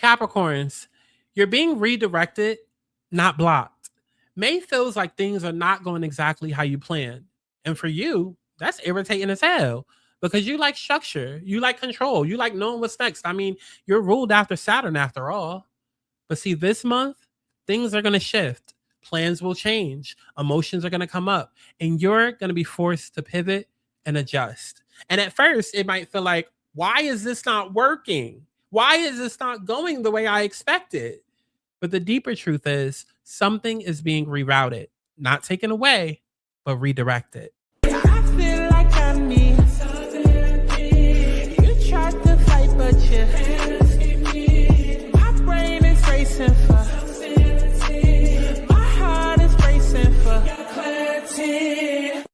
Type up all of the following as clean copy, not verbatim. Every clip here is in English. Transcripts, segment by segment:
Capricorns, you're being redirected, not blocked. May feels like things are not going exactly how you planned. And for you, that's irritating as hell because you like structure, you like control, you like knowing what's next. I mean, you're ruled after Saturn after all. But see, this month, things are going to shift. Plans will change. Emotions are going to come up. And you're going to be forced to pivot and adjust. And at first, it might feel like, why is this not working? Why is this not going the way I expected? But the deeper truth is something is being rerouted, not taken away, but redirected. I feel like I need something. You tried to fight, but you my brain is racing for my heart is racing for clarity.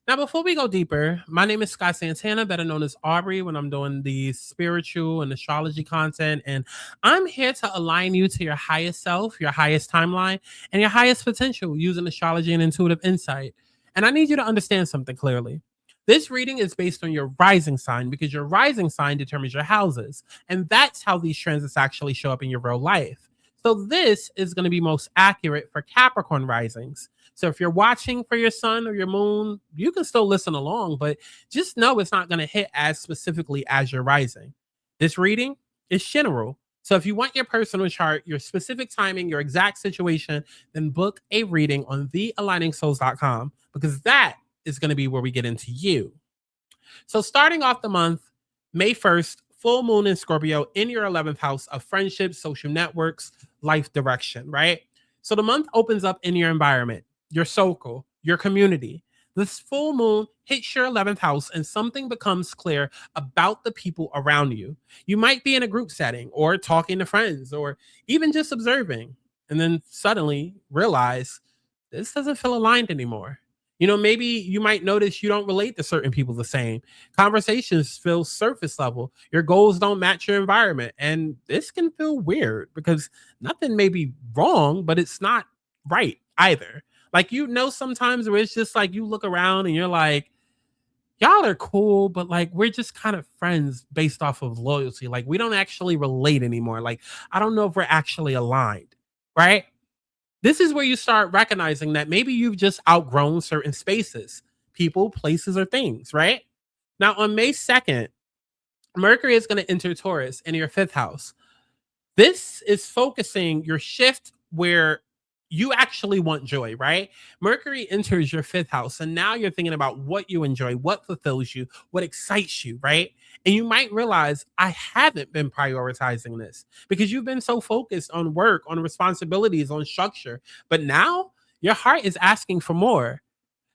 Now, before we go deeper, my name is Scott Santana, better known as Aubrey, when I'm doing the spiritual and astrology content. And I'm here to align you to your highest self, your highest timeline, and your highest potential using astrology and intuitive insight. And I need you to understand something clearly. This reading is based on your rising sign because your rising sign determines your houses. And that's how these transits actually show up in your real life. So this is going to be most accurate for Capricorn risings. So if you're watching for your sun or your moon, you can still listen along, but just know it's not going to hit as specifically as your rising. This reading is general. So if you want your personal chart, your specific timing, your exact situation, then book a reading on thealigningsouls.com because that is going to be where we get into you. So starting off the month, May 1st, full moon in Scorpio in your 11th house of friendships, social networks, life direction, right? So the month opens up in your environment, your circle, your community. This full moon hits your 11th house and something becomes clear about the people around you. You might be in a group setting or talking to friends or even just observing and then suddenly realize this doesn't feel aligned anymore. You know, maybe you might notice you don't relate to certain people the same. Conversations feel surface level. Your goals don't match your environment. And this can feel weird because nothing may be wrong, but it's not right either. Like, you know, sometimes where it's just like you look around and you're like, y'all are cool, but like we're just kind of friends based off of loyalty. Like, we don't actually relate anymore. Like, I don't know if we're actually aligned, right? This is where you start recognizing that maybe you've just outgrown certain spaces, people, places, or things, right? Now, on May 2nd, Mercury is going to enter Taurus in your 5th house. This is focusing your shift where you actually want joy, right? Mercury enters your 5th house, and now you're thinking about what you enjoy, what fulfills you, what excites you, right? And you might realize I haven't been prioritizing this because you've been so focused on work, on responsibilities, on structure. But now your heart is asking for more.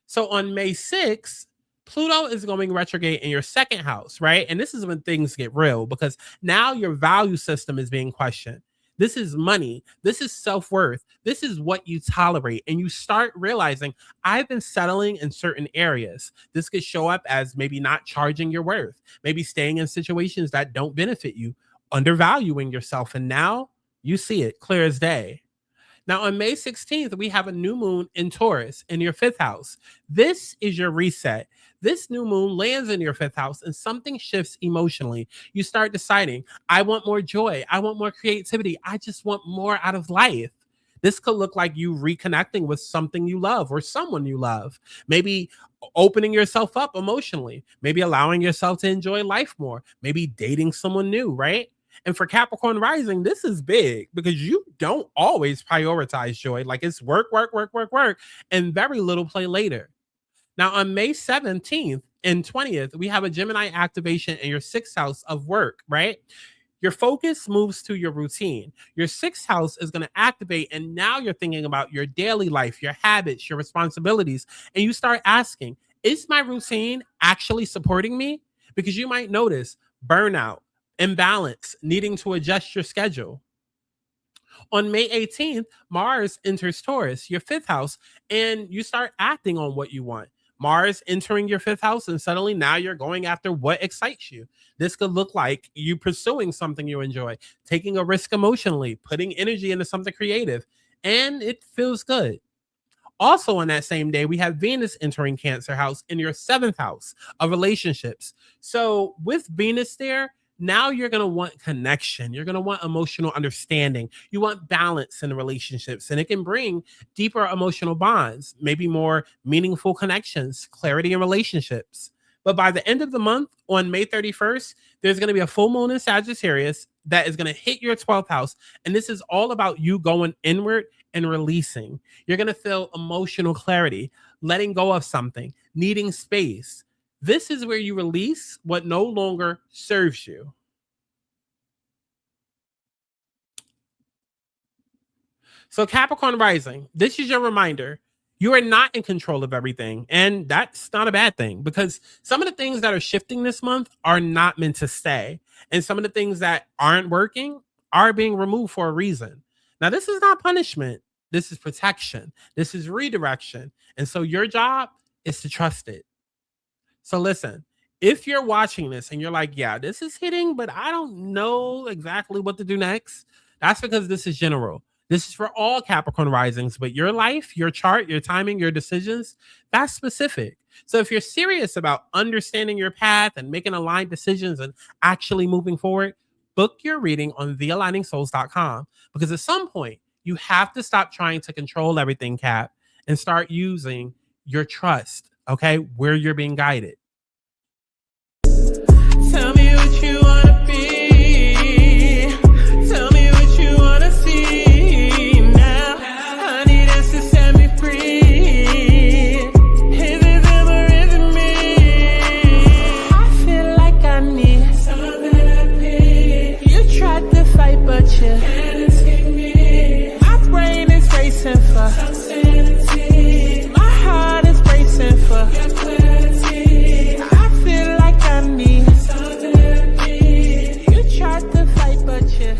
So on May 6th, Pluto is going retrograde in your 2nd house, right? And this is when things get real because now your value system is being questioned. This is money. This is self-worth. This is what you tolerate. And you start realizing I've been settling in certain areas. This could show up as maybe not charging your worth, maybe staying in situations that don't benefit you, undervaluing yourself. And now you see it clear as day. Now, on May 16th, we have a new moon in Taurus in your 5th house. This is your reset. This new moon lands in your 5th house and something shifts emotionally. You start deciding, I want more joy. I want more creativity. I just want more out of life. This could look like you reconnecting with something you love or someone you love. Maybe opening yourself up emotionally. Maybe allowing yourself to enjoy life more. Maybe dating someone new, right? And for Capricorn rising, this is big because you don't always prioritize joy. Like, it's work, work, work, work, work, and very little play later. Now, on May 17th and 20th, we have a Gemini activation in your 6th house of work, right? Your focus moves to your routine. Your 6th house is going to activate, and now you're thinking about your daily life, your habits, your responsibilities, and you start asking, is my routine actually supporting me? Because you might notice burnout, imbalance, needing to adjust your schedule. On May 18th, Mars enters Taurus, your 5th house, and you start acting on what you want. Mars entering your 5th house, and suddenly now you're going after what excites you. This could look like you pursuing something you enjoy, taking a risk emotionally, putting energy into something creative, and it feels good. Also on that same day, we have Venus entering Cancer house in your 7th house of relationships. So with Venus there, Now you're going to want connection. You're going to want emotional understanding. You want balance in relationships, and it can bring deeper emotional bonds, maybe more meaningful connections, clarity in relationships. But by the end of the month, on May 31st, there's going to be a full moon in Sagittarius that is going to hit your 12th house. And this is all about you going inward and releasing. You're going to feel emotional clarity, letting go of something, needing space. This is where you release what no longer serves you. So Capricorn rising, this is your reminder. You are not in control of everything. And that's not a bad thing, because some of the things that are shifting this month are not meant to stay. And some of the things that aren't working are being removed for a reason. Now, this is not punishment. This is protection. This is redirection. And so your job is to trust it. So listen, if you're watching this and you're like, yeah, this is hitting, but I don't know exactly what to do next, that's because this is general. This is for all Capricorn risings, but your life, your chart, your timing, your decisions, that's specific. So if you're serious about understanding your path and making aligned decisions and actually moving forward, book your reading on thealigningsouls.com, because at some point you have to stop trying to control everything, Cap, and start using your trust, okay, where you're being guided. Tell me what you want to be. Tell me what you want to see now. I need us to set me free. Is it them or is it me? I feel like I need some therapy. You tried to fight, but you can't escape me. My brain is racing for some sanity. My heart is racing for clarity. I feel like I need some therapy. You tried to fight, but you